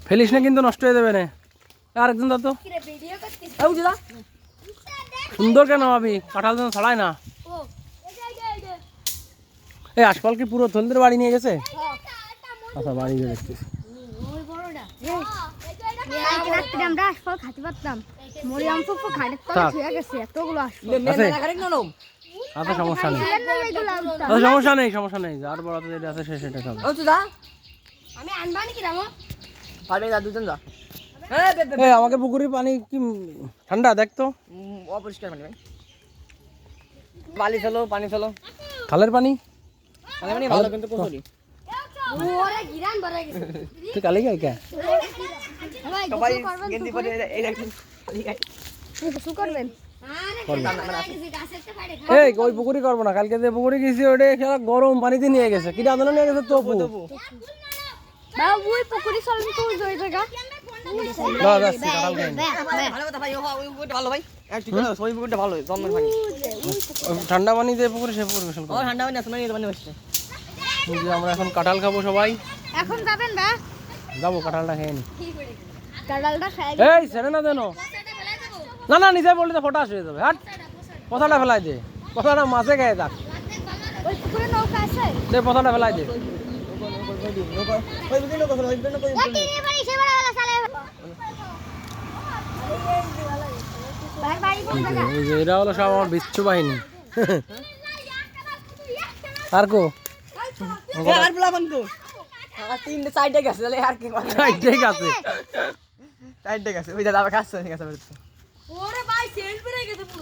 ফেলিস না কিন্তু নষ্ট হয়ে যাবে না। আরেকজন দাও তো। সুন্দর কেন ভাবি, কাঁঠাল যেন ছড়ায় না। এই আশপাল কি পুরো থলদের বাড়ি নিয়ে গেছে? আচ্ছা বাড়ি গিয়ে দেখতেছি। আমরা আশপাল খাতে পারতাম, মরিয়াম ফুফু খাটের তলে ছুঁয়ে গেছে এতগুলো আশপাল। আচ্ছা সমস্যা নেই, আচ্ছা সমস্যা নেই, সমস্যা নেই, যার বড় যেটা আছে সে সেটা খাবে। আমি আনবানি কি রামো পারবে না, দুজন যা। এই আমাকে পুকুরের পানি কি ঠান্ডা দেখ তো। অপরিষ্কার পানি ভাই, বালি ফেলো, পানি ফেলো। খালের পানি পানি ভালো কিন্তু প্রচুরই। ওরে গিরান ভরে গেছে। তুই কালে গাই কে? ভাই সবাই গোসল করবেন, গেন্দি পরে এই দেখুন। গোসল করবেন। এই ওই পুকুরি করবো না, কালকে যে পুকুরি গেছি ওটা খেলা গরম পানিতে নিয়ে গেছে, কিটা আন্দোলন নিয়ে গেছে তপু। বাবা ওই পুকুরি চলেন তো ওই জায়গা। না যাচ্ছি কাঁঠাল খাইনি। ভালো কথা ভাই, ওই পুকুরটা ভালো ভাই। ঠিক আছে, ওই পুকুরটা ভালো, জন্মের পানি। ওই ঠান্ডা পানি যে পুকুরি সে পুকুর গোসল ও করবো। ঠান্ডা পানি আছে, মানে পানি হচ্ছে। যে আমরা এখন কাঁঠাল খাবো সবাই, এখন যাবেন না? যাবো কাঁঠালটা খেয়ে নি। কাঁঠালটা খাই। এই ছেড়ে না দেন, না না নিজে বললে তো ফটাস হয়ে যাবে। হাট কথাটা ফেলাই দে, কথাটা মাছে খেয়ে যাক, ওই পুকুরে নৌকা আছে। দে কথাটা ফেলাই দে। ওই বুঝি লোক আছে, ওই বুঝি লোক আছে। বাড়ি সে বড় সালে। ভাই বাড়ি কোন জায়গা? এই যে এরা হলো সব আমার বিচ্ছু বাহিনী। আর কো আর বলা বন্ধ। আর তিনটে চারটে গেছে, তাহলে আর কি করে? ঠিক আছে, চারটে গেছে, ওই দাদা আবার কাছে ঠিক আছে। ওরে ভাই সেল পেরে গেছে পুরো।